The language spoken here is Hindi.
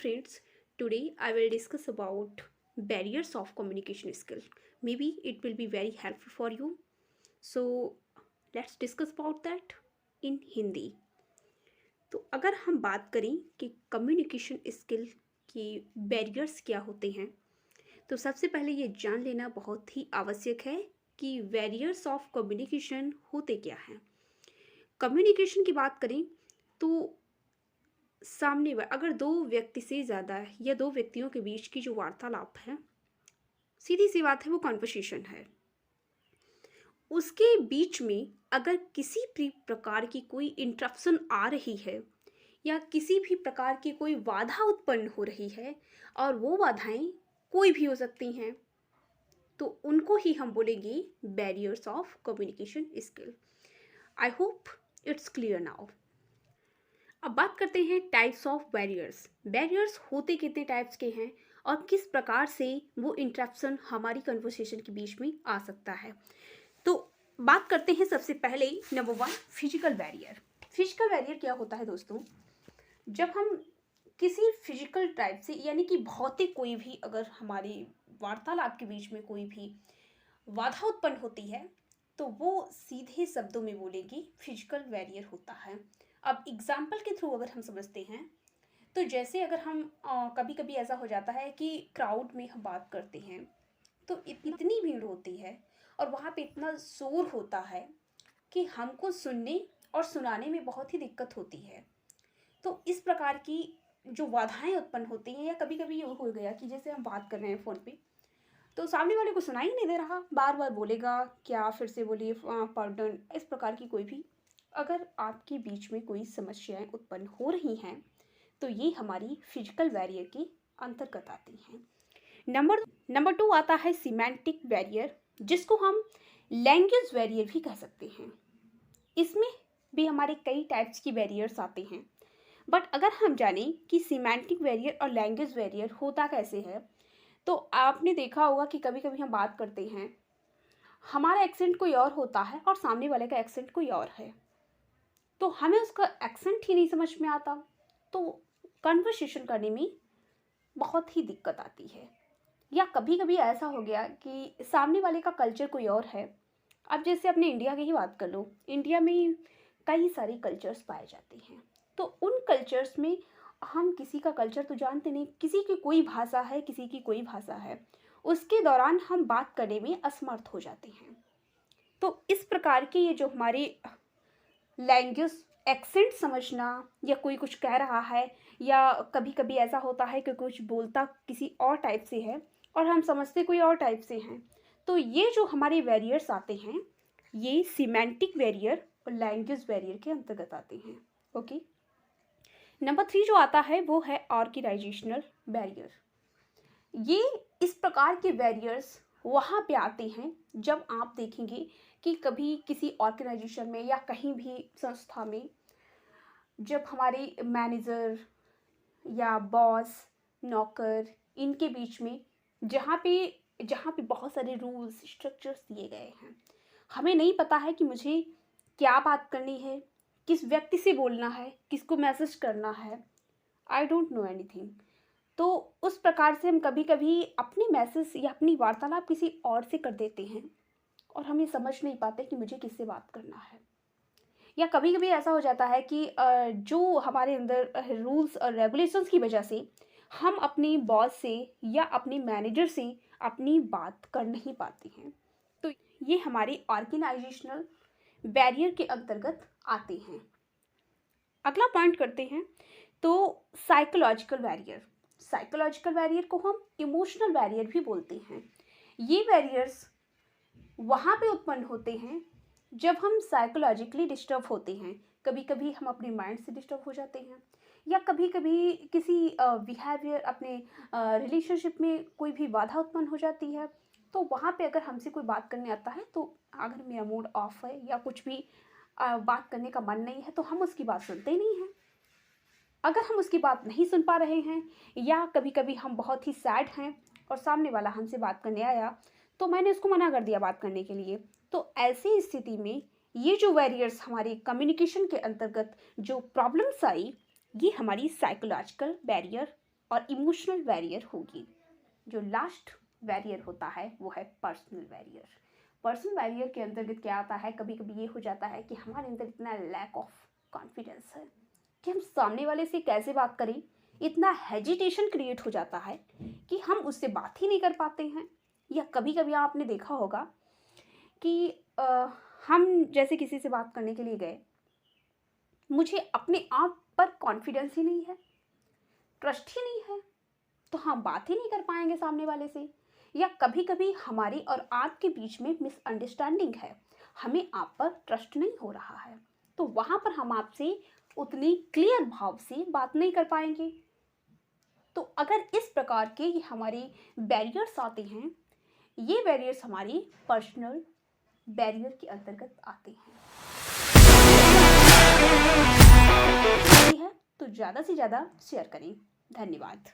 friends, today I will discuss about barriers of communication skill. Maybe it will be very helpful for you. So let's discuss about that in Hindi. तो अगर हम बात करें कि कम्युनिकेशन स्किल की बैरियर्स क्या होते हैं, तो सबसे पहले ये जान लेना बहुत ही आवश्यक है कि बैरियर्स ऑफ कम्युनिकेशन होते क्या हैं. कम्युनिकेशन की बात करें तो अगर दो व्यक्ति से ज़्यादा या दो व्यक्तियों के बीच की जो वार्तालाप है, सीधी सी बात है, वो कॉन्वर्सेशन है. उसके बीच में अगर किसी भी प्रकार की कोई इंटरप्शन आ रही है या किसी भी प्रकार की कोई बाधा उत्पन्न हो रही है, और वो बाधाएं कोई भी हो सकती हैं, तो उनको ही हम बोलेंगे barriers of communication skill. I hope it's clear now. अब बात करते हैं टाइप्स ऑफ बैरियर्स. बैरियर्स होते कितने टाइप्स के हैं और किस प्रकार से वो इंटरप्शन हमारी कन्वर्सेशन के बीच में आ सकता है. तो बात करते हैं सबसे पहले number 1, physical barrier. Physical barrier क्या होता है दोस्तों? जब हम किसी फिजिकल टाइप से, यानी कि भौतिक कोई भी अगर हमारी वार्तालाप के बीच में कोई भी बाधा उत्पन्न होती है, तो वो सीधे शब्दों में बोलेगी फिजिकल बैरियर होता है. अब एग्जाम्पल के थ्रू अगर हम समझते हैं, तो जैसे अगर हम कभी कभी ऐसा हो जाता है कि क्राउड में हम बात करते हैं, तो इतनी भीड़ होती है और वहाँ पे इतना शोर होता है कि हमको सुनने और सुनाने में बहुत ही दिक्कत होती है. तो इस प्रकार की जो बाधाएं उत्पन्न होती हैं, या कभी कभी ये हो गया कि जैसे हम बात कर रहे हैं फ़ोन पे, तो सामने वाले को सुनाई नहीं दे रहा, बार बार बोलेगा क्या, फिर से बोलिए पार्डन, इस प्रकार की कोई भी अगर आपके बीच में कोई समस्याएं उत्पन्न हो रही हैं, तो ये हमारी फिजिकल बैरियर के अंतर्गत आती हैं. नंबर 2 आता है सिमेंटिक बैरियर, जिसको हम लैंग्वेज बैरियर भी कह सकते हैं. इसमें भी हमारे कई टाइप्स की बैरियर्स आते हैं. बट अगर हम जानें कि सिमेंटिक बैरियर और लैंग्वेज बैरियर होता कैसे है, तो आपने देखा होगा कि कभी कभी हम बात करते हैं, हमारा एक्सेंट कोई और होता है और सामने वाले का एक्सेंट कोई और है, तो हमें उसका एक्सेंट ही नहीं समझ में आता, तो कन्वर्सेशन करने में बहुत ही दिक्कत आती है. या कभी कभी ऐसा हो गया कि सामने वाले का कल्चर कोई और है. अब जैसे अपने इंडिया की ही बात कर लो, इंडिया में कई सारे कल्चर्स पाए जाते हैं, तो उन कल्चर्स में हम किसी का कल्चर तो जानते नहीं, किसी की कोई भाषा है, किसी की कोई भाषा है, उसके दौरान हम बात करने में असमर्थ हो जाते हैं. तो इस प्रकार की ये जो हमारी लैंग्वेज एक्सेंट समझना, या कोई कुछ कह रहा है, या कभी कभी ऐसा होता है कि कुछ बोलता किसी और टाइप से है और हम समझते कोई और टाइप से हैं, तो ये जो हमारे बैरियर्स आते हैं, ये सिमेंटिक बैरियर और लैंग्वेज बैरियर के अंतर्गत आते हैं. ओके. नंबर 3 जो आता है वो है ऑर्गेनाइजेशनल बैरियर. ये इस प्रकार के बैरियर्स वहाँ पे आते हैं जब आप देखेंगे कि कभी किसी ऑर्गेनाइजेशन में या कहीं भी संस्था में, जब हमारे मैनेजर या बॉस, नौकर, इनके बीच में जहाँ पे बहुत सारे रूल्स स्ट्रक्चर्स दिए गए हैं, हमें नहीं पता है कि मुझे क्या बात करनी है, किस व्यक्ति से बोलना है, किसको मैसेज करना है, आई डोंट नो एनीथिंग. तो उस प्रकार से हम कभी कभी अपने मैसेज या अपनी वार्तालाप किसी और से कर देते हैं और हमें समझ नहीं पाते कि मुझे किससे बात करना है. या कभी कभी ऐसा हो जाता है कि जो हमारे अंदर रूल्स और रेगुलेशंस की वजह से हम अपने बॉस से या अपने मैनेजर से अपनी बात कर नहीं पाते हैं, तो ये हमारे ऑर्गेनाइजेशनल बैरियर के अंतर्गत आते हैं. अगला पॉइंट करते हैं, तो साइकोलॉजिकल बैरियर. साइकोलॉजिकल बैरियर को हम इमोशनल बैरियर भी बोलते हैं. ये बैरियर्स वहाँ पे उत्पन्न होते हैं जब हम साइकोलॉजिकली डिस्टर्ब होते हैं. कभी कभी हम अपने माइंड से डिस्टर्ब हो जाते हैं, या कभी कभी किसी बिहेवियर, अपने रिलेशनशिप में कोई भी बाधा उत्पन्न हो जाती है, तो वहाँ पे अगर हमसे कोई बात करने आता है, तो अगर मेरा मूड ऑफ है या कुछ भी बात करने का मन नहीं है, तो हम उसकी बात सुनते ही नहीं हैं. अगर हम उसकी बात नहीं सुन पा रहे हैं, या कभी कभी हम बहुत ही सैड हैं और सामने वाला हमसे बात करने आया, तो मैंने उसको मना कर दिया बात करने के लिए, तो ऐसी स्थिति में ये जो बैरियर्स हमारे कम्युनिकेशन के अंतर्गत जो प्रॉब्लम्स आई, ये हमारी साइकोलॉजिकल बैरियर और इमोशनल बैरियर होगी। जो लास्ट बैरियर होता है वो है पर्सनल बैरियर। पर्सनल बैरियर के अंतर्गत क्या आता है, कभी कभी ये हो जाता है कि हमारे अंदर इतना लैक ऑफ कॉन्फिडेंस है कि हम सामने वाले से कैसे बात करें, इतना हेजिटेशन क्रिएट हो जाता है कि हम उससे बात ही नहीं कर पाते हैं। या कभी कभी आपने देखा होगा कि हम जैसे किसी से बात करने के लिए गए, मुझे अपने आप पर कॉन्फिडेंस ही नहीं है, ट्रस्ट ही नहीं है, तो हम बात ही नहीं कर पाएंगे सामने वाले से। या कभी कभी हमारी और आपके बीच में मिसअंडरस्टैंडिंग है, हमें आप पर ट्रस्ट नहीं हो रहा है, तो वहाँ पर हम आपसे उतनी क्लियर भाव से बात नहीं कर पाएंगे। तो अगर इस प्रकार के ये हमारे बैरियर्स आते हैं, ये बैरियर्स हमारी पर्सनल बैरियर के अंतर्गत आते हैं। है तो ज़्यादा से ज़्यादा शेयर करें। धन्यवाद।